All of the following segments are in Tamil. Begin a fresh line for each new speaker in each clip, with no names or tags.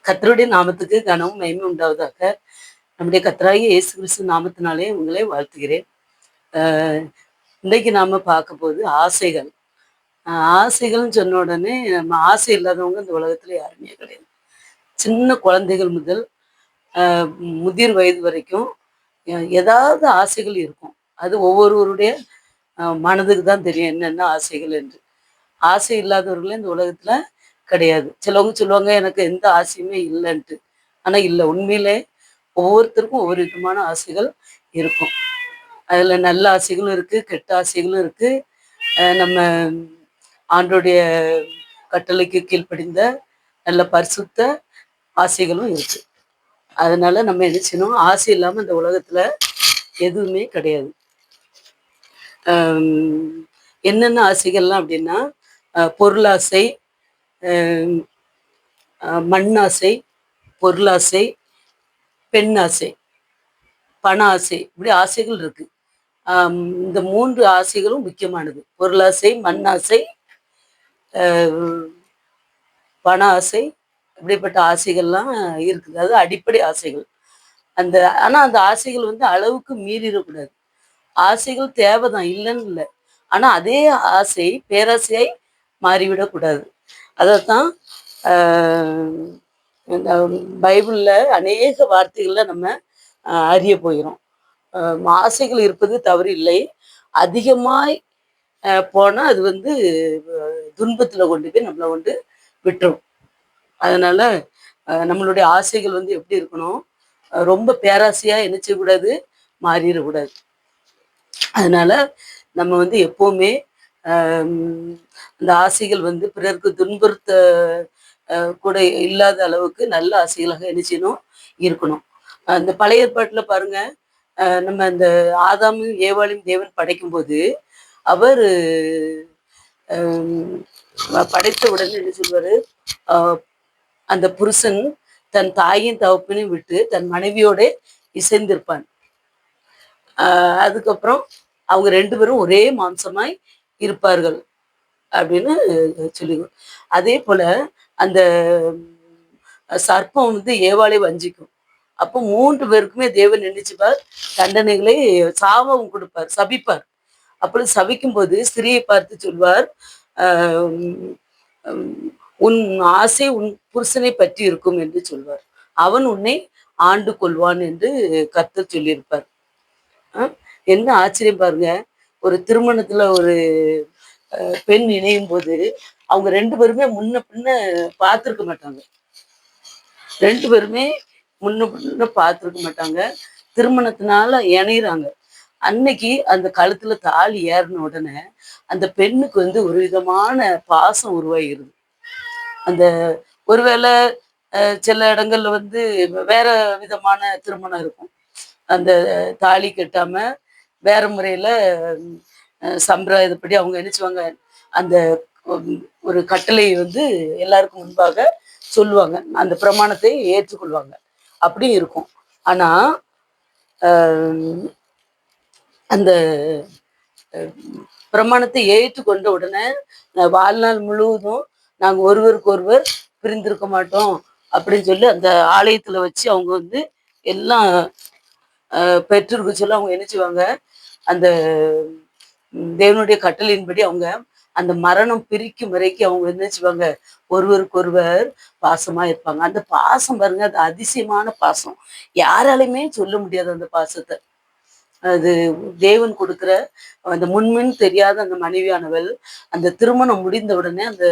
கர்த்தருடைய நாமத்துக்கு கனமும் மகிமை உண்டாவதாக. நம்முடைய கர்த்தராகிய இயேசு கிறிஸ்து நாமத்தினாலே உங்களை வாழ்த்துகிறேன். அஹ் இன்னைக்கு நாம பார்க்க போது ஆசைகள். ஆசைகள்னு சொன்ன உடனே நம்ம ஆசை இல்லாதவங்க இந்த உலகத்துல யாருமே கிடையாது. சின்ன குழந்தைகள் முதல் அஹ் முதிர் வயது வரைக்கும் ஏதாவது ஆசைகள் இருக்கும். அது ஒவ்வொருவருடைய மனதுக்கு தான் தெரியும் என்னென்ன ஆசைகள் என்று. ஆசை இல்லாதவர்களே இந்த உலகத்துல கிடையாது. சிலவங்க சொல்லுவாங்க எனக்கு எந்த ஆசையுமே இல்லைன்ட்டு. ஆனா இல்லை, உண்மையிலே ஒவ்வொருத்தருக்கும் ஒவ்வொரு விதமான ஆசைகள் இருக்கும். அதுல நல்ல ஆசைகளும் இருக்கு, கெட்ட ஆசைகளும் இருக்கு. நம்ம ஆண்டோடைய கட்டளைக்கு கீழ்ப்படிந்த நல்ல பரிசுத்த ஆசைகளும் இருக்கு. அதனால நம்ம என்ன செய்யணும், ஆசை இல்லாம இந்த உலகத்துல எதுவுமே கிடையாது. என்னென்ன ஆசைகள்லாம் அப்படின்னா, பொருளாசை, மண்ணாசை, பொருளாசை, பெண் ஆசை, பண ஆசை, இப்படி ஆசைகள் இருக்கு. இந்த 3 ஆசைகளும் முக்கியமானது. பொருளாசை, மண்ணாசை, பண ஆசை, இப்படிப்பட்ட ஆசைகள்லாம் இருக்குது. அது அடிப்படை ஆசைகள். ஆனா அந்த ஆசைகள் அளவுக்கு மீறிடக்கூடாது. ஆசைகள் தேவைதான், இல்லைன்னு இல்லை. ஆனா அதே ஆசை பேராசையாய் மாறிவிடக்கூடாது. அதைத்தான் இந்த பைபிள்ல அநேக வார்த்தைகள்ல நம்ம அறிய போகிறோம். ஆசைகள் இருப்பது தவறு இல்லை. அதிகமாய் போனா அது துன்பத்துல கொண்டு போய் நம்மளை விட்டுரும். அதனால நம்மளுடைய ஆசைகள் எப்படி இருக்கணும், ரொம்ப பேராசையா என்ன செய்யக்கூடாது, மாறிடக்கூடாது. அதனால நம்ம எப்பவுமே அந்த ஆசைகள் பிறருக்கு துன்புறுத்த கூட இல்லாத அளவுக்கு நல்ல ஆசைகளாக என்ன செய்யணும், இருக்கணும். அந்த பழைய ஏற்பாட்டுல பாருங்க, நம்ம அந்த ஆதாமும் ஏவாளையும் தேவன் படைக்கும் போது அவர் படைத்த உடனே என்ன சொல்வாரு, அந்த புருஷன் தன் தாயின் தகப்பனையும் விட்டு தன் மனைவியோட இசைந்திருப்பான். அதுக்கப்புறம் அவங்க 2 பேரும் ஒரே மாம்சமாய் இருப்பார்கள் அப்படின்னு சொல்லுவோம். அதே போல அந்த சர்ப்பம் ஏவாளை வஞ்சிக்கும். அப்போ 3 பேருக்குமே தேவன் நினைச்சுப்பார், தண்டனைகளை சாபம் கொடுப்பார், சபிப்பார். அப்படி சபிக்கும் போது ஸ்திரியை பார்த்து சொல்வார், உன் ஆசை உன் புருஷனை பற்றி இருக்கும் என்று சொல்வார். அவன் உன்னை ஆண்டு கொள்வான் என்று கர்த்தர் சொல்லியிருப்பார். என்ன ஆச்சரியம் பாருங்க, ஒரு திருமணத்துல ஒரு பெண் இணையும் போது அவங்க 2 பேருமே முன்ன பின்ன பார்த்துருக்க மாட்டாங்க. 2 பேருமே முன்ன பின்ன பார்த்துருக்க மாட்டாங்க. திருமணத்தினால இணையிறாங்க. அன்னைக்கு அந்த கழுத்துல தாலி ஏறின உடனே அந்த பெண்ணுக்கு ஒரு விதமான பாசம் உருவாகிருது. அந்த ஒருவேளை சில இடங்கள்ல வேற விதமான திருமணம் இருக்கும். அந்த தாலி கட்டாம வேற முறையில சம்பிரதாயப்படி அவங்க நினைச்சுவாங்க, அந்த ஒரு கட்டளையை எல்லாருக்கும் முன்பாக சொல்லுவாங்க, அந்த பிரமாணத்தை ஏற்றுக்கொள்வாங்க, அப்படி இருக்கும். ஆனா அந்த பிரமாணத்தை ஏற்றுக்கொண்ட உடனே வாழ்நாள் முழுவதும் நாங்கள் ஒருவருக்கு ஒருவர் பிரிந்திருக்க மாட்டோம் அப்படின்னு சொல்லி அந்த ஆலயத்துல வச்சு அவங்க எல்லாம் பெற்றிருக்க சொல்ல அவங்க என்ன செய்வாங்க, அந்த தேவனுடைய கட்டளையின்படி அவங்க அந்த மரணம் பிரிக்கும் வரைக்கும் அவங்க என்ன செய்வாங்க, ஒருவருக்கு ஒருவர் பாசமா இருப்பாங்க. அந்த பாசம் பாருங்க, அது அதிசயமான பாசம். யாராலையுமே சொல்ல முடியாது அந்த பாசத்தை. அது தேவன் கொடுக்கிற அந்த முன்மின் தெரியாத அந்த மனைவியானவள் அந்த திருமணம் முடிந்த உடனே அந்த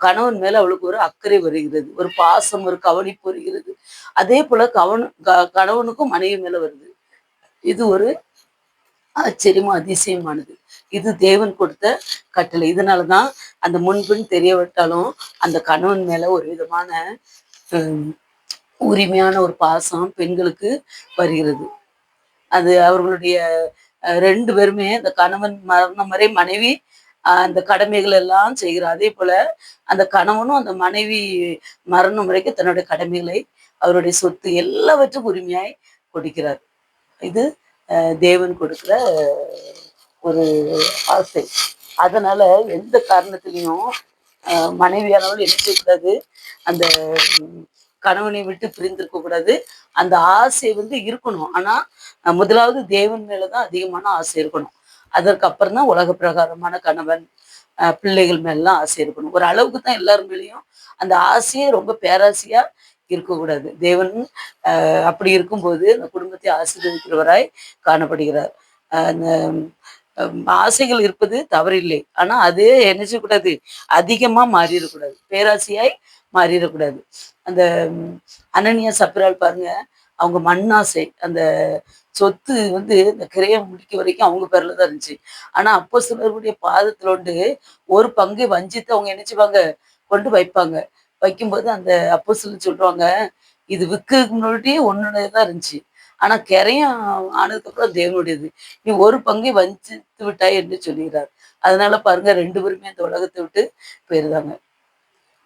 கணவன் மேல அவளுக்கு ஒரு அக்கறை வருகிறது, ஒரு பாசம், ஒரு கவனிப்பு வருகிறது. அதே போல கணவனுக்கும் மனைவி மேல வருது. இது ஒரு ஆச்சரியமா அதிசயமானது. இது தேவன் கொடுத்த கட்டளை. இதனாலதான் அந்த முன்பின் தெரியவிட்டாலும் அந்த கணவன் மேல ஒரு விதமான உரிமையான ஒரு பாசம் பெண்களுக்கு வருகிறது. அது அவர்களுடைய 2 பேருமே அந்த கணவன் மரணம் வரை மனைவி அந்த கடமைகள் எல்லாம் செய்கிறார். அதே போல அந்த கணவனும் அந்த மனைவி மரணம் வரைக்கும் தன்னுடைய கடமைகளை, அவருடைய சொத்து எல்லாவற்றுக்கும் உரிமையாய் கொடுக்கிறார். இது தேவன் கொடுக்கிற ஒரு ஆசை. அதனால எந்த காரணத்திலையும் மனைவியானவள் என்ன செய்யக்கூடாது, அந்த கணவனை விட்டு பிரிந்திருக்க கூடாது. அந்த ஆசை இருக்கணும். ஆனா முதலாவது தேவன் மேலதான் அதிகமான ஆசை இருக்கணும். அதற்கு அப்புறம் தான் உலக பிரகாரமான கணவன், பிள்ளைகள் மேலலாம் ஆசை இருக்கணும். ஒரு அளவுக்கு தான் எல்லார் மேலயும் அந்த ஆசையே ரொம்ப பேராசையா இருக்கக்கூடாது. தேவன் அப்படி இருக்கும்போது அந்த குடும்பத்தை ஆசீர்வதிக்கிறவராய் காணப்படுகிறார். அந்த ஆசைகள் இருப்பது தவறில்லை. ஆனா அதே என்ன செய்யக்கூடாது? அதிகமா மாறிறக்கூடாது. பேராசையாய் மாறிறக்கூடாது. அந்த அனனியா சப்பிராள் பாருங்க, அவங்க மண்ணாசை. அந்த சொத்து இந்த கிரயம் முடிக்க வரைக்கும் அவங்க பேர்ல தான் இருந்துச்சு. ஆனா அப்போஸ்தலர்களுடைய பாதத்துல ஒரு பங்கை வஞ்சித்து அவங்க என்ன செய்வாங்க? கொண்டு வைப்பாங்க. வைக்கும்போது அந்த அப்போஸ்தலர் சொல்றாங்க, இது விக்கிறதுக்கு முன்னாடியே உன்னுடையதா இருந்துச்சு. ஆனா கிரயம் ஆனதுக்கப்புறம் தேவனுடையது. நீ ஒரு பங்கை வஞ்சித்து விட்டாய் என்று சொல்லுகிறார். அதனால பாருங்க 2 பேருமே இந்த உலகத்தை விட்டு போயிருந்தாங்க.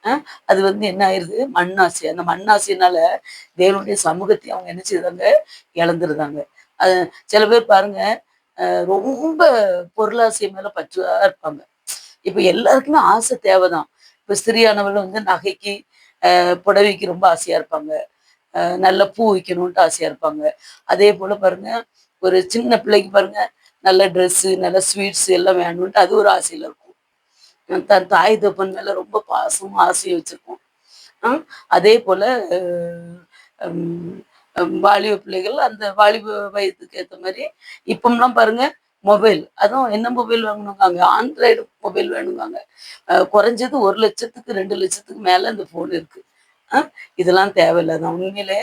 அ அது என்ன ஆயிருது? மண்ணாசை. அந்த மண்ணாசையினால தேவனுடைய சமூகத்தையும் அவங்க என்ன செய்தாங்க? இழந்துருந்தாங்க. அது சில பேர் பாருங்க, ரொம்ப பொருளாசை மேல பற்றா இருப்பாங்க. இப்ப எல்லாருக்குமே ஆசை தேவைதான். இப்ப ஸ்திரியானவள் நகைக்கு, புடவைக்கு ரொம்ப ஆசையா இருப்பாங்க. நல்ல பூ வைக்கணுன்ட்டு ஆசையா இருப்பாங்க. அதே போல பாருங்க, ஒரு சின்ன பிள்ளைக்கு பாருங்க, நல்ல ட்ரெஸ்ஸு, நல்ல ஸ்வீட்ஸ் எல்லாம் வேணுன்ட்டு அது ஒரு ஆசையில இருக்கும். தன் தாய் தகப்பன் மேல ரொம்ப பாசமும் ஆசையும் வச்சிருக்கும். அ அதே போல ம் வாலிப பிள்ளைகள் அந்த வாலிப வயதுக்கு ஏத்த மாரி இப்பம்லாம் பாருங்க மொபைல். அதுவும் என்ன மொபைல் வாங்கணுங்காங்க? ஆண்ட்ராய்டு மொபைல் வேணுங்காங்க. குறைஞ்சது 1,00,000த்துக்கு 2,00,000த்துக்கு மேல இந்த ஃபோன் இருக்கு. அ இதெல்லாம் தேவையில்லதான். உண்மையிலே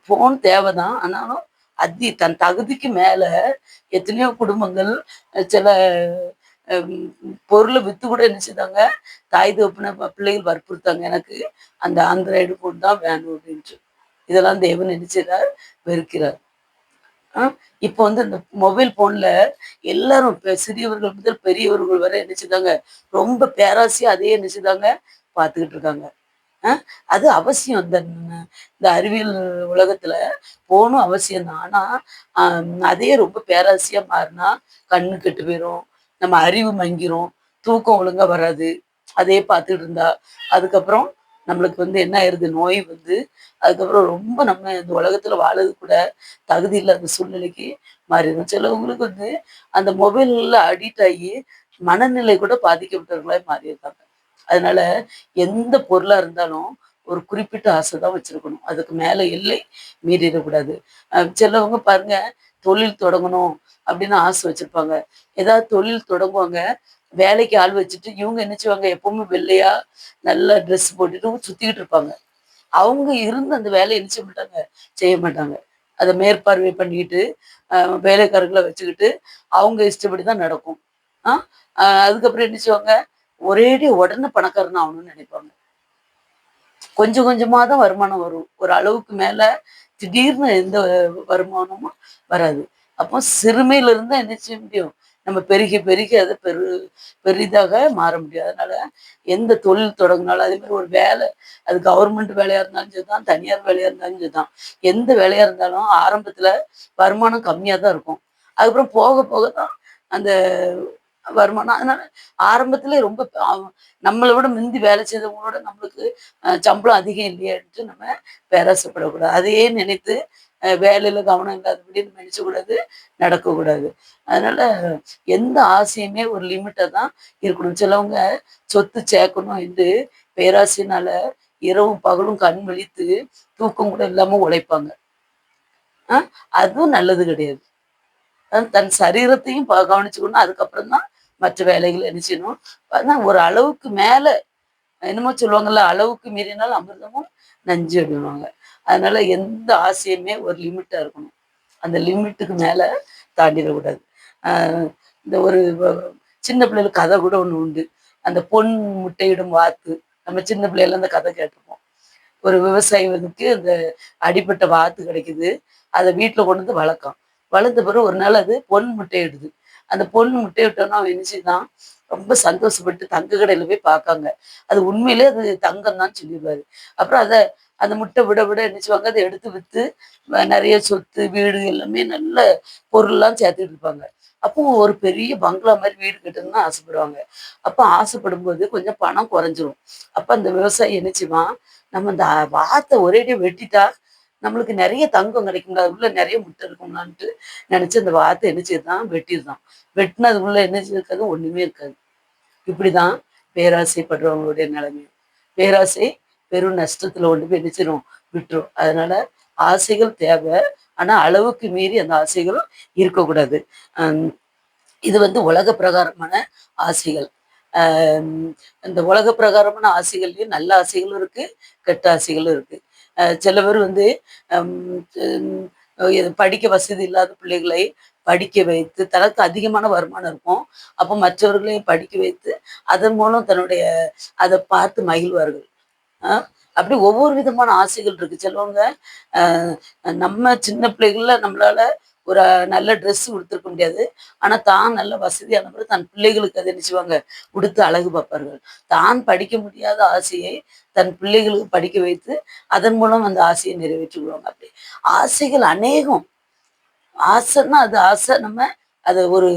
ஃபோன் தேவைதான். ஆனாலும் தன் தகுதிக்கு மேல எத்தனையோ குடும்பங்கள் சில பொருள வித்து கூட என்ன செய்தாங்க? தாய் தகப்பன பிள்ளைகள் வற்புறுத்தாங்க. எனக்கு அந்த ஆண்ட்ராய்டு ஃபோன் தான் வேணும் அப்டின்ட்டு. இதெல்லாம் தேவன் என்ன செய்றார்? வெறுக்கிறார். ஆ இப்போ இந்த மொபைல் ஃபோன்ல எல்லாரும் சிறியவர்கள் முதல் பெரியவர்கள் வரை என்ன செய்தாங்க? ரொம்ப பேராசையா அதையே என்ன செய்தாங்க? பார்த்துக்கிட்டு இருக்காங்க. அ அது அவசியம். இந்த அறிவியல் உலகத்துல ஃபோனும் அவசியம் தான். ஆனா, அ அதையே ரொம்ப பேராசையா மாறுனா, கண்ணு கெட்டு போயிரும். நம்ம அறிவு மங்கிரும். தூக்கம் ஒழுங்கா வராது. அதையே பார்த்துக்கிட்டு இருந்தா. அதுக்கப்புறம் நம்மளுக்கு என்ன ஆயிருது? நோய் அதுக்கப்புறம் ரொம்ப நம்ம இந்த உலகத்துல வாழறது கூட தகுதி இல்லாத சூழ்நிலைக்கு மாறிரும். சிலவங்களுக்கு அந்த மொபைல்ல அடிக்ட் ஆகி மனநிலை கூட பாதிக்கப்பட்டவர்களாய் மாறியிருக்காங்க. அதனால எந்த பொருளா இருந்தாலும் ஒரு குறிப்பிட்ட ஆசை தான் வச்சிருக்கணும். அதுக்கு மேல எல்லை மீறிறக்கூடாது. சிலவங்க பாருங்க, தொழில் தொடங்கணும் அப்படின்னு ஆசை வச்சிருப்பாங்க. ஏதாவது தொழில் தொடங்குவாங்க. வேலைக்கு ஆள் வச்சுட்டு இவங்க என்ன செய்வாங்க? எப்பவுமே வெள்ளையா நல்லா ட்ரெஸ் போட்டுட்டு சுத்திக்கிட்டு இருப்பாங்க. அவங்க இருந்து அந்த வேலைய என்ன செய்ய மாட்டாங்க? செய்ய மாட்டாங்க. அத மேற்பார்வை பண்ணிக்கிட்டு, அ வேலைக்காரங்கள வச்சுக்கிட்டு, அவங்க இஷ்டப்படி தான் நடக்கும். ஆ அதுக்கப்புறம் என்ன செய்வாங்க? ஒரேடியா உடனே பணக்காரன் ஆகணும்னு நினைப்பாங்க. கொஞ்சம் கொஞ்சமா தான் வருமானம் வரும். ஒரு அளவுக்கு மேல திடீர்னு எந்த வருமானமும் வராது. அப்போ சிறுமையில இருந்து தான் என்ன செய்ய முடியும்? நம்ம பெருகி பெருகி அத பெரிதாக மாற முடியும். அதனால எந்த தொழில் தொடங்குனாலும் அதே மாரி ஒரு வேலை, அது கவர்மெண்ட் வேலையா இருந்தாலும் சரிதான், தனியார் வேலையா இருந்தாலும் சரிதான். எந்த வேலையா இருந்தாலும் ஆரம்பத்துல வருமானம் கம்மியா தான் இருக்கும். அதுக்கப்புறம் போக போக தான் அந்த வருமானம். அதனால ஆரம்பத்திலே ரொம்ப நம்மள விட முந்தி வேலை செய்தவங்களோட நம்மளுக்கு சம்பளம் அதிகம் இல்லையேன்ட்டு நம்ம பேராசைப்படக்கூடாது. அதையே நினைத்து வேலையில கவனம் இல்லாதபடி நம்ம நினைச்சக்கூடாது, நடக்கக்கூடாது. அதனால எந்த ஆசையுமே ஒரு லிமிட்டா தான் இருக்கணும். சிலவங்க சொத்து சேர்க்கணும் என்று பேராசையினால இரவும் பகலும் கண் விழித்து தூக்கம் கூட இல்லாம உழைப்பாங்க. அ அதுவும் நல்லது கிடையாது. தன் சரீரத்தையும் கவனிச்சுக்கணும். அதுக்கப்புறம் தான் மற்ற வேலைகள என்ன செய்யணும். ஆனா ஒரு அளவுக்கு மேல என்னமோ சொல்லுவாங்கல்ல, அளவுக்கு மீறினால் அமிர்தமும் நஞ்சு அப்படின்னுவாங்க. அதனால எந்த ஆசையுமே ஒரு லிமிட்டா இருக்கணும். அந்த லிமிட்டுக்கு மேல தாண்டிறக்கூடாது. அ இந்த ஒரு சின்ன பிள்ளைகளுக்கு கதை கூட ஒண்ணு உண்டு. அந்த பொன் முட்டையிடும் வாத்து. நம்ம சின்ன பிள்ளையில அந்த கதை கேட்டுருப்போம். ஒரு விவசாயி அந்த அடிப்பட்ட வாத்து கிடைக்குது. அத வீட்ல கொண்டு வளர்க்கான். வளர்த்த பிறகு ஒரு நாள் அது பொன் முட்டையிடுது. அந்த பொன் முட்டையிட்டோனே அவன் என்ன செய்தான்? ரொம்ப சந்தோஷப்பட்டு தங்க கடையில போய் பார்க்காங்க. அது உண்மையிலே அது தங்கம் தான் சொல்லிருவாரு. அப்புறம் அந்த முட்டை விட விட என்ன செய்வாங்க, அத எடுத்து வித்து நெறைய சொத்து, வீடு எல்லாமே நல்ல பொருள்லாம் சேர்த்துட்டு இருப்பாங்க. அப்போ ஒரு பெரிய பங்களா மாரி வீடு கட்டணும்னு ஆசைப்படுவாங்க. அப்ப ஆசைப்படும்போது கொஞ்சம் பணம் குறைஞ்சிரும். அப்ப அந்த விவசாயி என்ன செய்வான், நம்ம இந்த வாத்த ஒரேடியா வெட்டிட்டா நம்மளுக்கு நெறைய தங்கம் கிடைக்கும்ல, அது உள்ள நெறைய முட்டை இருக்கும்லான்ட்டு நெனச்சு அந்த வாத்த என்ன செய்தான், வெட்டிருதான். வெட்டுனா அது உள்ள என்ன இருக்காது, ஒண்ணுமே இருக்காது. இப்படிதான் பேராசைப்படுறவங்களுடைய நிலைமை. பேராசை பெரும் நஷ்டத்துல கொண்டு போய் என்ன செய்ரும், விட்டுரும். அதனால ஆசைகள் தேவை. ஆனா அளவுக்கு மீறி அந்த ஆசைகள் இருக்கக்கூடாது. அம் இது வந்து உலக பிரகாரமான ஆசைகள். அம் இந்த உலக பிரகாரமான ஆசைகள்லயும் நல்ல ஆசைகளும் இருக்கு, கெட்ட ஆசைகளும் இருக்கு. சில பேர் வந்து அம் ம் படிக்க வசதி இல்லாத பிள்ளைகளை படிக்க வைத்து, தனக்கு அதிகமான வருமானம் இருக்கும். அப்போ மற்றவர்களையும் படிக்க வைத்து, அதன் மூலம் தன்னுடைய அத பார்த்து மகிழ்வார்கள். அ அப்படி ஒவ்வொரு விதமான ஆசைகள் இருக்கு. சிலவங்க அ நம்ம சின்ன பிள்ளைகள்ல நம்மளால ஒரு நல்ல ட்ரெஸ் உடுத்திருக்க முடியாது. ஆனா, தான் நல்ல வசதியான பிறகு தன் பிள்ளைகளுக்கு அத என்ன செய்வாங்க, உடுத்து அழகு பார்ப்பார்கள். தான் படிக்க முடியாத ஆசையை தன் பிள்ளைகளுக்கு படிக்க வைத்து, அதன் மூலம் அந்த ஆசையை நிறைவேற்றி விடுவாங்க. அப்படி ஆசைகள் அநேகம். ஆசைன்னா அது ஆசை. நம்ம அத ஒரு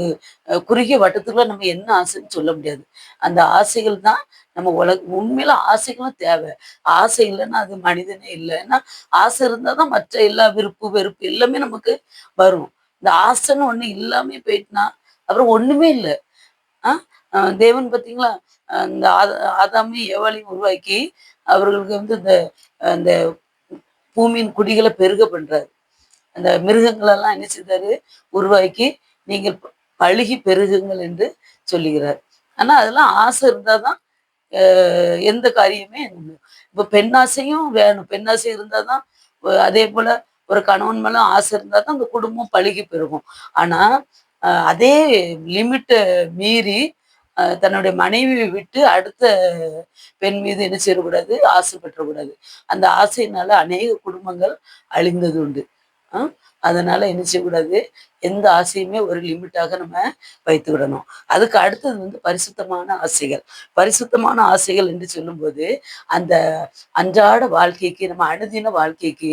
குறுகிய வட்டத்துக்குள்ள நம்ம என்ன ஆசைன்னு சொல்ல முடியாது. அந்த ஆசைகள் தான் நம்ம உண்மையில ஆசைகளும் தேவை. ஆசை இல்லைன்னா அது மனிதனே இல்ல. ஏன்னா, ஆசை இருந்தா தான் மற்ற எல்லா விருப்பு, வெறுப்பு எல்லாமே நமக்கு வரும். இந்த ஆசைன்னு ஒண்ணு இல்லாமயே போயிட்டுனா, அப்புறம் ஒண்ணுமே இல்ல. அ அ தேவன் பார்த்தீங்களா, இந்த ஆதாமையும் ஏவாளையும் உருவாக்கி, அவர்களுக்கு வந்து இந்த பூமியின் குடிகள பெருக பண்றாரு. அந்த மிருகங்களெல்லாம் என்ன செய்தாரு, உருவாக்கி நீங்கள் பலுகி பெருகுங்கள் என்று சொல்லுகிறார். ஆனா அதெல்லாம் ஆசை இருந்தா தான் எந்த காரியமே இப்ப பெண்ணாசையும் வேணும். பெண்ணாசை இருந்தா தான் அதேபோல ஒரு கணவன் மேல ஆசை இருந்தா தான் அந்த குடும்பம் பலுகி பெருகும். ஆனா அதே லிமிட்ட மீறி தன்னுடைய மனைவியை விட்டு அடுத்த பெண் மீது என்ன செய்யக்கூடாது, ஆசை பெற்றக்கூடாது. அந்த ஆசையினால அநேக குடும்பங்கள் அழிந்தது உண்டு. அ அதனால என்ன செய்யக்கூடாது, எந்த ஆசையுமே ஒரு லிமிட்டாக நம்ம வைத்துக்கிடணும். அதுக்கு அடுத்தது வந்து பரிசுத்தமான ஆசைகள். பரிசுத்தமான ஆசைகள் என்று சொல்லும்போது, அந்த அன்றாட வாழ்க்கைக்கு நம்ம அனுதின வாழ்க்கைக்கு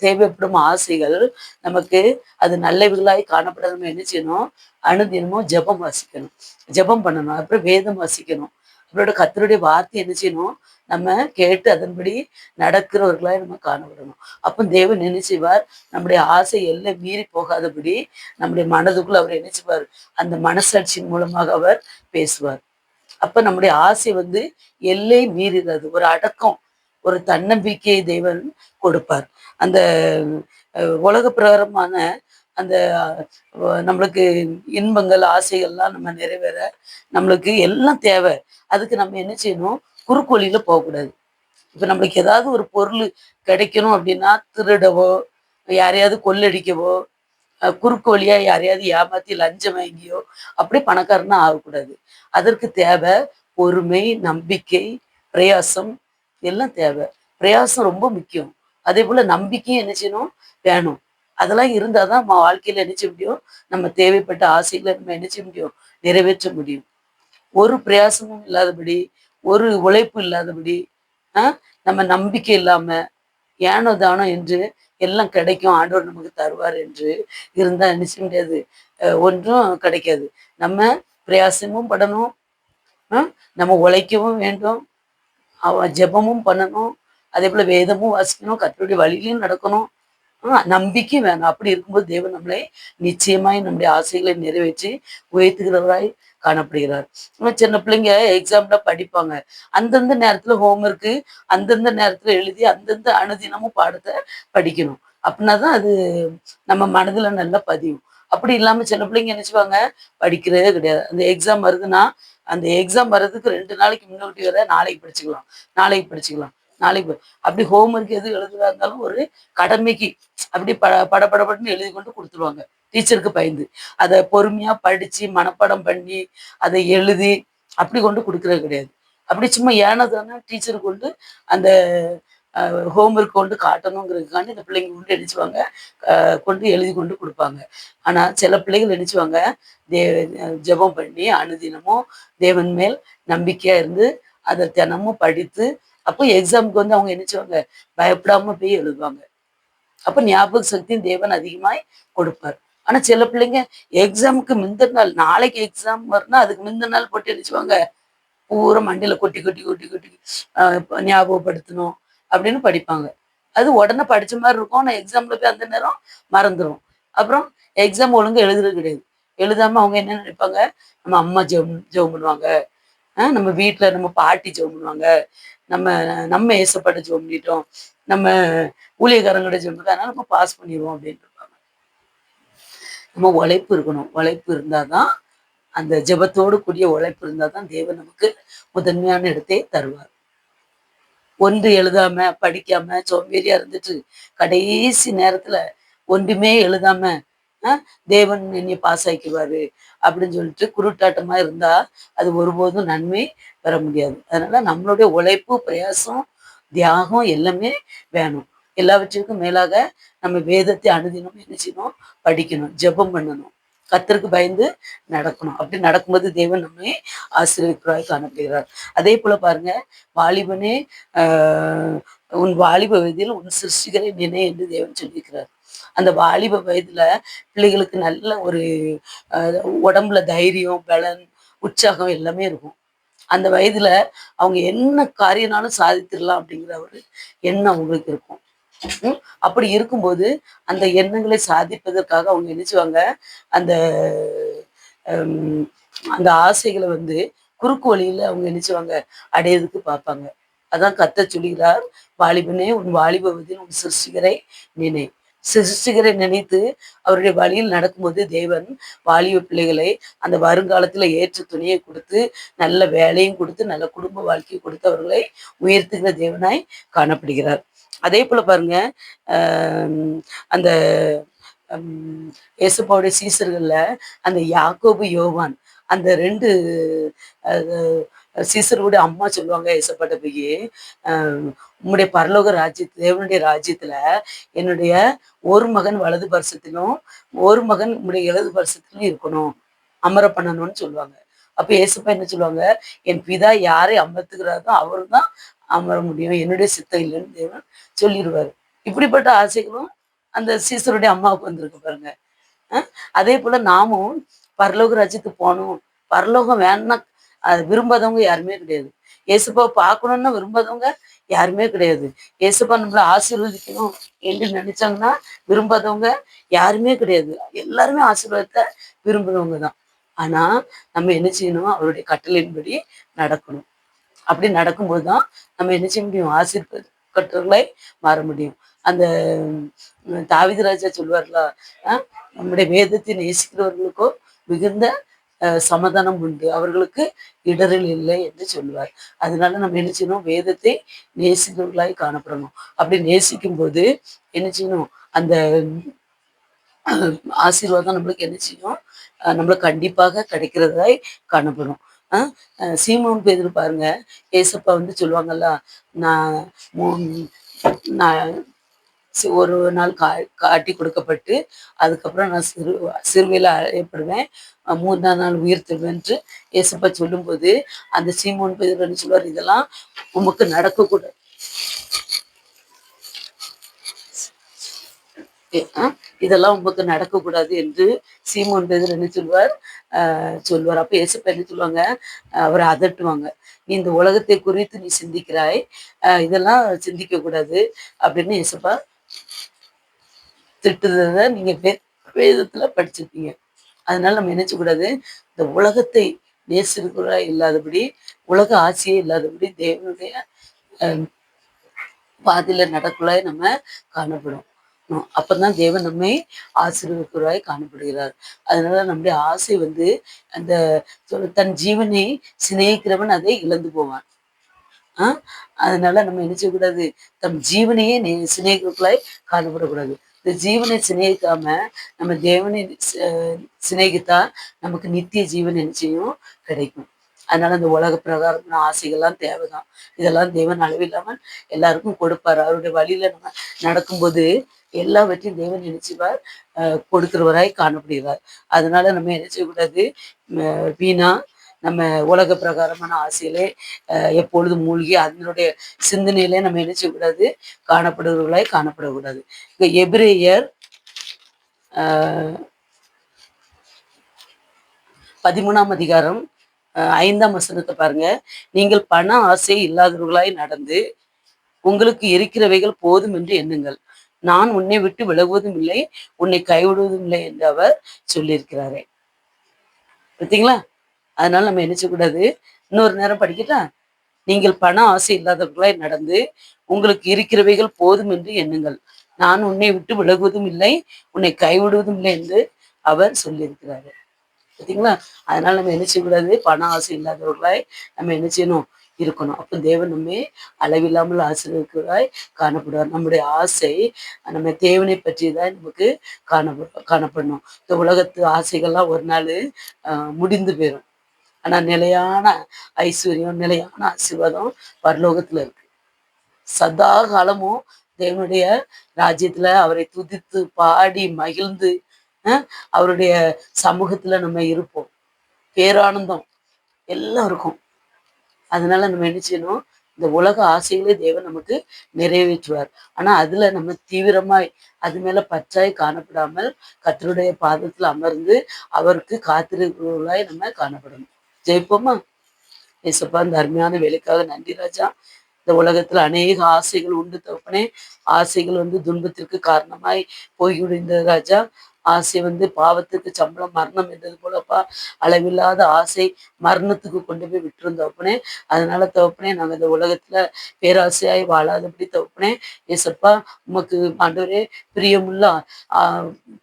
தேவைப்படும் ஆசைகள் நமக்கு அது நல்லவைகளாய் காணப்பட நம்ம என்ன செய்யணும், அனுதினமும் ஜெபம் வாசிக்கணும். ஜெபம் பண்ணணும். அப்புறம் வேதம் வாசிக்கணும். அப்புறம் கர்த்தருடைய வார்த்தை என்ன செய்யணும், நம்ம கேட்டு அதன்படி நடக்கிறவர்களாய் நம்ம காணப்படணும். அப்ப தேவன் என்ன செய்வார், நம்முடைய ஆசை எல்லை மீறி போகாதபடி நம்முடைய மனதுக்குள்ள அவர் என்ன செய்வார், அந்த மனசாட்சியின் மூலமாக அவர் பேசுவார். அப்ப நம்முடைய ஆசை வந்து எல்லை மீறுகிறது. ஒரு அடக்கம், ஒரு தன்னம்பிக்கையை தேவன் கொடுப்பார். அந்த உலக பிரகாரமான அந்த நம்மளுக்கு இன்பங்கள், ஆசைகள்லாம் நம்ம நிறைவேற நம்மளுக்கு எல்லாம் தேவை. அதுக்கு நம்ம என்ன செய்யணும், குறுக்கு வழியில போகக்கூடாது. இப்ப நம்மளுக்கு ஏதாவது ஒரு பொருள் கிடைக்கணும் அப்படின்னா, திருடவோ, யாரையாவது கொள்ளடிக்கவோ, குறுக்கு வழியா யாரையாவது ஏமாத்தி லஞ்சம் வாங்கியோ, அப்படி பணக்காரனா ஆகக்கூடாது. அதற்கு தேவை பொறுமை, நம்பிக்கை, பிரயாசம் எல்லாம் தேவை. பிரயாசம் ரொம்ப முக்கியம். அதேபோல நம்பிக்கையும் என்ன செய்யணும்? வேணும். அதெல்லாம் இருந்தா தான் நம்ம வாழ்க்கையில என்ன செய்ய முடியும்? நம்ம தேவைப்பட்ட ஆசைகள நம்ம என்ன செய்ய முடியும்? நிறைவேற்ற முடியும். ஒரு பிரயாசமும் இல்லாதபடி, ஒரு உழைப்பு இல்லாதபடி, அ நம்ம நம்பிக்கை இல்லாம, ஏனோ தானோ என்று எல்லாம் கிடைக்கும், ஆண்டவர் நமக்கு தருவார் என்று இருந்தா என்ன செய்ய முடியாது? ஒன்றும் கிடைக்காது. நம்ம பிரயாசமும் படணும், அ நம்ம உழைக்கவும் வேண்டும், ஜெபமும் பண்ணணும், அதேபோல வேதமும் வாசிக்கணும், கர்த்தருடைய வழியிலயும் நடக்கணும். நம்பிக்கை வேணும். அப்படி இருக்கும்போது தேவன் நம்மளை நிச்சயமாய் நம்முடைய ஆசைகளை நிறைவேற்றி உயர்த்துகிறவராய் காணப்படுகிறார். சின்ன பிள்ளைங்க எக்ஸாம்ல படிப்பாங்க. அந்தந்த நேரத்துல ஹோம்வொர்க்கு அந்தந்த நேரத்துல எழுதி அந்தந்த அனுதினமும் பாடத்தை படிக்கணும். அப்படின்னா தான் அது நம்ம மனதுல நல்லா பதியும். அப்படி இல்லாம சில பிள்ளைங்க என்ன செய்வாங்க, படிக்கிறதே கிடையாது. அந்த எக்ஸாம் வருதுன்னா, அந்த எக்ஸாம் வர்றதுக்கு 2 நாளைக்கு முன்னாடி வர நாளைக்கு படிச்சுக்கலாம், நாளைக்கு படிச்சுக்கலாம், நாளைக்கு அப்படி ஹோம்வொர்க் எது எழுதுறதா இருந்தாலும் ஒரு கடமைக்கு அப்படி படபடபடன்னு எழுதி கொண்டு குடுத்துருவாங்க. டீச்சருக்கு பயந்து. அத பொறுமையா படிச்சு, மனப்பாடம் பண்ணி, அத எழுதி, அப்படி கொண்டு குடுக்குறது கிடையாது. அப்படி சும்மா ஏனோ தானோ டீச்சர் கொண்டு அந்த ஹோம்ஒர்க் கொண்டு காட்டணுங்கிறதுக்காண்டி இந்த பிள்ளைங்க கொண்டு எழுச்சுவாங்க, கொண்டு எழுதி கொண்டு கொடுப்பாங்க. ஆனா சில பிள்ளைகள் எழுச்சுவாங்க, தே ஜெபம் பண்ணி அனுதினமும் தேவன் மேல் நம்பிக்கையா இருந்து அதை தினமும் படித்து, அப்போ எக்ஸாமுக்கு வந்து அவங்க எழுச்சுவாங்க, பயப்படாம போய் எழுதுவாங்க. அப்ப ஞாபக சக்தியும் தேவன் அதிகமாய் கொடுப்பார். ஆனா சில பிள்ளைங்க எக்ஸாமுக்கு முந்தின நாள், நாளைக்கு எக்ஸாம் வரும்னா அதுக்கு முந்தின நாள் போட்டு எழுச்சுவாங்க, பூரா மண்டையில கொட்டி கொட்டி கொட்டி கொட்டி ஞாபகப்படுத்தணும் அப்படின்னு படிப்பாங்க. அது உடனே படிச்ச மாதிரி இருக்கும். ஆனா எக்ஸாம்ல போய் அந்த நேரம் மறந்துடும். அப்புறம் எக்ஸாம் ஒழுங்கா எழுதுறது கிடையாது. எழுதாம அவங்க என்ன நினைப்பாங்க, நம்ம அம்மா ஜெபம் ஜெபம் பண்ணுவாங்க, நம்ம வீட்டுல நம்ம பாட்டி ஜெபம் பண்ணுவாங்க, நம்ம நம்ம ஏசப்பாட்ட ஜெபம் பண்ணிட்டோம், நம்ம ஊழியக்காரங்கள்ட்ட ஜெபம் பண்ணி அதனால நம்ம பாஸ் பண்ணிடுவோம் அப்படின்னு இருப்பாங்க. நம்ம உழைப்பு இருக்கணும். உழைப்பு இருந்தாதான், அந்த ஜெபத்தோடு கூடிய உழைப்பு இருந்தாதான் தேவன் நமக்கு முதன்மையான இடத்தை தருவார். ஒன்று எழுதாம படிக்காம சோம்பேறியா இருந்துட்டு கடைசி நேரத்துல ஒன்றுமே எழுதாம தேவன் என்னை பாஸ் ஆக்கிடுவாரு அப்படின்னு சொல்லிட்டு குருட்டாட்டமா இருந்தா அது ஒருபோதும் நன்மை பெற முடியாது. அதனால நம்மளுடைய உழைப்பு, பிரயாசம், தியாகம் எல்லாமே வேணும். எல்லாவற்றிற்கும் மேலாக நம்ம வேதத்தை அனுதினம் என்ன செய்யணும், படிக்கணும், ஜெபம் பண்ணணும், கர்த்தருக்கு பயந்து நடக்கணும். அப்படி நடக்கும்போது தேவன் நம்மை ஆசீர்வதிக்கிறாய் காணப்படுகிறார். அதே போல பாருங்க, வாலிபனே உன் வாலிப வயதில் உன் சிருஷ்டிகரை நினை என்று தேவன் சொல்லியிருக்கிறார். அந்த வாலிப வயதுல பிள்ளைகளுக்கு நல்ல ஒரு உடம்புல தைரியம், பலன், உற்சாகம் எல்லாமே இருக்கும். அந்த வயதுல அவங்க என்ன காரியம்னாலும் சாதித்திடலாம் அப்படிங்கிற ஒரு எண்ணம் அவங்களுக்கு இருக்கும். அப்படி இருக்கும்போது அந்த எண்ணங்களை சாதிப்பதற்காக அவங்க நினைச்சுவாங்க, அந்த அந்த ஆசைகளை வந்து குறுக்கு வழியில அவங்க நினைச்சுவாங்க அடையறதுக்கு பார்ப்பாங்க. அதான் கர்த்தர் சொல்லுகிறார், வாலிபனே உன் வாலிபவதில் உன் சிருஷ்டிகரை நினை. சிருஷ்டிகரை நினைத்து அவருடைய வழியில் நடக்கும்போது தேவன் வாலிப பிள்ளைகளை அந்த வருங்காலத்துல ஏற்ற துணியை கொடுத்து, நல்ல வேலையும் கொடுத்து, நல்ல குடும்ப வாழ்க்கையை கொடுத்து அவர்களை உயர்த்துகிற தேவனாய் காணப்படுகிறார். அதே போல பாருங்க, அந்த இயேசுப்பாவுடைய சீசர்கள்ல அந்த யாக்கோபு, யோவான் அந்த 2 சீசருடைய அம்மா சொல்லுவாங்க இயேசுப்பாட்ட போய், உம்முடைய பரலோக ராஜ்யத்து தேவனுடைய ராஜ்யத்துல என்னுடைய ஒரு மகன் வலது பரிசத்திலும் ஒரு மகன் உம்முடைய இடது பரிசத்திலும் இருக்கணும், அமர பண்ணணும்னு சொல்லுவாங்க. அப்ப இயேசுப்பா என்ன சொல்லுவாங்க, என் பிதா யாரை அமர்த்துகிறாரோ அவரு தான் அமர முடியும், என்னுடைய சித்தம் இல்லைன்னு தேவன் சொல்லிடுவாரு. இப்படிப்பட்ட ஆசைகளும் அந்த சீசருடைய அம்மாவுக்கு வந்திருக்கு பாருங்க. அதே போல நாமும் பரலோக ராஜ்யத்துக்கு போகணும், பரலோகம் வேணும்னா அது விரும்பாதவங்க யாருமே கிடையாது. இயேசுப்பாவை பார்க்கணும்னு விரும்பாதவங்க யாருமே கிடையாது. இயேசுப்பா நம்மளை ஆசீர்வதிக்கணும் என்று நினைச்சாங்கன்னா விரும்பாதவங்க யாருமே கிடையாது. எல்லாருமே ஆசீர்வாதத்தை விரும்புறவங்க தான். ஆனா நம்ம என்ன செய்யணும், அவருடைய கட்டளையின்படி நடக்கணும். அப்படி நடக்கும்போது தான் நம்ம என்ன செய்ய முடியும், ஆசீர்வதிக்கப்பட்டவர்களாய் மாற முடியும். அந்த தாவீது ராஜா சொல்வார்ல, நம்முடைய வேதத்தை நேசிக்கிறவர்களுக்கோ மிகுந்த சமாதானம் உண்டு, அவர்களுக்கு இடரில் இல்லை என்று சொல்லுவார். அதனால நம்ம என்ன செய்யணும், வேதத்தை நேசிக்கிறவர்களாய் காணப்படணும். அப்படி நேசிக்கும் போது என்ன செய்யணும், அந்த ஆசீர்வாதம் நம்மளுக்கு என்ன செய்யும், நம்மளுக்கு கண்டிப்பாக கிடைக்கிறதாய் காணப்படும். சீமோன் பேதுரு பாருங்க, ஏசப்பா வந்து சொல்லுவாங்கல்ல, நான் நான் ஒரு நாள் காட்டி கொடுக்கப்பட்டு அதுக்கப்புறம் நான் சிறுவையில் அறையப்படுவேன், 3ஆம் நாள் உயிர் தருவேன்ட்டு ஏசப்பா சொல்லும்போது அந்த சீமோன் பேதுரு என்ன சொல்லுவார், இதெல்லாம் உமக்கு நடக்கக்கூடாது, இதெல்லாம் உமக்கு நடக்கக்கூடாது என்று சீமோன் பேதுரு என்ன சொல்வார். அப்ப ஏசப்பா என்ன சொல்லுவாங்க, அவரை அதட்டுவாங்க, நீ இந்த உலகத்தை குறித்து நீ சிந்திக்கிறாய், இதெல்லாம் சிந்திக்க கூடாது அப்படின்னு ஏசப்பா திட்டுறத நீங்க வேதத்துல படிச்சிருப்பீங்க. அதனால நம்ம நினைச்ச கூடாது, இந்த உலகத்தை நேசிக்கிறா இல்லாதபடி, உலக ஆசையே இல்லாதபடி தேவனுடைய பாதையில நடக்குள்ளாய் நம்ம காணப்படும். அப்பதான் தேவன் நம்மை ஆசீர்வதிக்கிறாய் காணப்படுகிறார். அதனால நம்முடைய ஆசை வந்து அந்த தன் ஜீவனை சிநேகிக்கிறவன் அதை இழந்து போவான். அதனால நம்ம என்ன செய்யக்கூடாது, தம் ஜீவனையே சிநேகிக்களாய் காணப்படக்கூடாது. இந்த ஜீவனை சிநேகிக்காம நம்ம தேவனை சிநேகித்தா நமக்கு நித்திய ஜீவன் என்ன செய்யும், கிடைக்கும். அதனால இந்த உலக பிரகாரமான ஆசைகள்லாம் தேவைதான். இதெல்லாம் தேவன் அளவில்லாமல் எல்லாருக்கும் கொடுப்பாரு. அவருடைய வழியில நம்ம நடக்கும்போது எல்லாவற்றையும் தேவன் நினைச்சுவார், கொடுக்கிறவராய் காணப்படுகிறார். அதனால நம்ம என்ன செய்யக்கூடாது, வீணா நம்ம உலக பிரகாரமான ஆசையிலே எப்பொழுதும் மூழ்கி அதனுடைய சிந்தனையிலே நம்ம என்ன செய்யக்கூடாது, காணப்படுகிறவர்களாய் காணப்படக்கூடாது. இங்க எபிரேயர் 13ஆம் அதிகாரம் 5ஆம் வசனத்தை பாருங்க. நீங்கள் பண ஆசை இல்லாதவர்களாய் நடந்து உங்களுக்கு இருக்கிறவைகள் போதும் என்று எண்ணுங்கள். நான் உன்னை விட்டு விலகுவதும் இல்லை, உன்னை கைவிடுவதும் இல்லை என்று அவர் சொல்லியிருக்கிறாரே. பார்த்தீங்களா? அதனால நம்ம என்ன செய்யக்கூடாது, இன்னொரு நேரம் படிக்கட்டா? நீங்கள் பண ஆசை இல்லாதவர்களாய் நடந்து உங்களுக்கு இருக்கிறவைகள் போதும் என்று எண்ணுங்கள். நான் உன்னை விட்டு விலகுவதும் இல்லை, உன்னை கைவிடுவதும் இல்லை என்று அவர் சொல்லியிருக்கிறாரு. பார்த்தீங்களா? அதனால நம்ம என்ன செய்யக்கூடாது, பண ஆசை இல்லாதவர்களாய் நம்ம என்ன செய்யணும், இருக்கணும். அப்போ தேவன் நம்மை அளவில்லாமல் ஆசீர்வதிக்கிறவராய் காணப்படுவார். நம்முடைய ஆசை நம்ம தேவனை பற்றி தான் நமக்கு காணப்படணும். இந்த உலகத்து ஆசைகள்லாம் ஒரு நாள் முடிந்து போயிடும். ஆனா நிலையான ஐஸ்வர்யம், நிலையான ஆசீர்வாதம் பரலோகத்துல இருக்கு. சதா காலமும் தேவனுடைய ராஜ்யத்துல அவரை துதித்து பாடி மகிழ்ந்து அவருடைய சமூகத்துல நம்ம இருப்போம். பேரானந்தம் எல்லாம் இருக்கும். அதனால நம்ம என்ன செய்யணும், இந்த உலக ஆசைகளே தேவன் நமக்கு நிறைவேற்றுவார். ஆனா அதுல நம்ம தீவிரமாய் அது மேல பற்றாய் காணப்படாமல் கர்த்தருடைய பாதத்துல அமர்ந்து அவருக்கு காத்திருக்கிறவர்களாய் நம்ம காணப்படணும். ஜெயிப்போமா? ஏசப்பா, இந்த அருமையான வேலைக்காக நன்றி ராஜா. இந்த உலகத்துல அநேக ஆசைகள் உண்டு தகப்பனே. ஆசைகள் துன்பத்திற்கு காரணமாய் போய்விடுகின்றது ராஜா. ஆசை பாவத்துக்கு சம்பளம் மரணம் என்றது போலப்பா. அளவில்லாத ஆசை மரணத்துக்கு கொண்டு போய் விட்டுரும் தகப்பனே. அதனால தகப்பனே, நாங்கள் இந்த உலகத்துல பேராசையாய் வாழாதபடி தகப்பனே, ஏசப்பா, உமக்கு ஆண்டவரே பிரியமுள்ள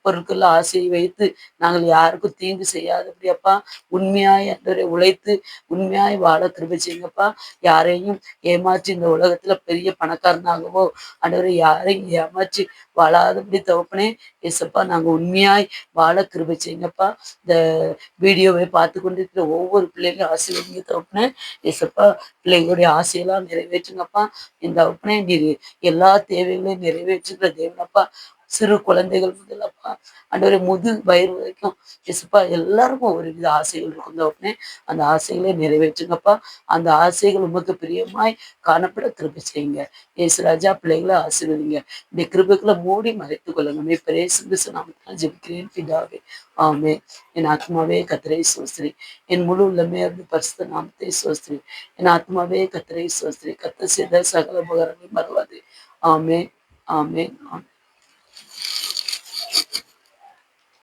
பொருட்கள் ஆசையை வைத்து நாங்கள் யாருக்கும் தீங்கு செய்யாதபடி அப்பா, உண்மையாய் ஆண்டவரே உழைத்து உண்மையாய் வாழ கிருபை செய்யுங்கப்பா. யாரையும் ஏமாற்றி இந்த உலகத்துல பெரிய பணக்காரனாகவோ ஆண்டவரே யாரையும் ஏமாற்றி வாழாதபடி தகப்பனே, ஏசப்பா, நாங்க உண்மையாய் வாழ கிருபை செய்யுங்கப்பா. இந்த வீடியோவை பார்த்து கொண்டிருக்கிற ஒவ்வொரு பிள்ளைகளும் ஆசீர்வதிங்க தகப்பனே. ஏசப்பா, பிள்ளைகளுடைய ஆசையெல்லாம் நிறைவேற்றுங்கப்பா. இந்த தகப்பனே, நீர் எல்லா தேவைகளையும் நிறைவேற்றுகிற தேவனப்பா. சிறு குழந்தைகள் முதலப்பா ஆண்டவரே வயிறு வரைக்கும் ஏசப்பா எல்லாருக்கும் ஒரு வித ஆசைகள் இருக்கும் தகப்பனே. அந்த ஆசைகளை நிறைவேற்றுங்கப்பா. அந்த ஆசைகள் உமக்கு பிரியமாய் காணப்பட கிருபை செய்யுங்க. ஏசுராஜா, பிள்ளைகளை ஆசீர்வதிங்க. இந்த கிருபைக்குள்ள மூடி மறைத்துக் கொள்ளுங்க. பிரேசு நாமத்தினால் ஜெபிக்கிறேன் பிதாவே, ஆமே. என் ஆத்மாவே கர்த்தரை ஸ்தோத்திரி, என் முழு உள்ளமே பரிசுத்த நாமத்தை ஸ்தோத்திரி. என் ஆத்மாவே கர்த்தரை ஸ்தோத்திரி, கர்த்தர் செய்த சகல உபகாரங்களை மறவாது. ஆமே, ஆமே, ஆமே.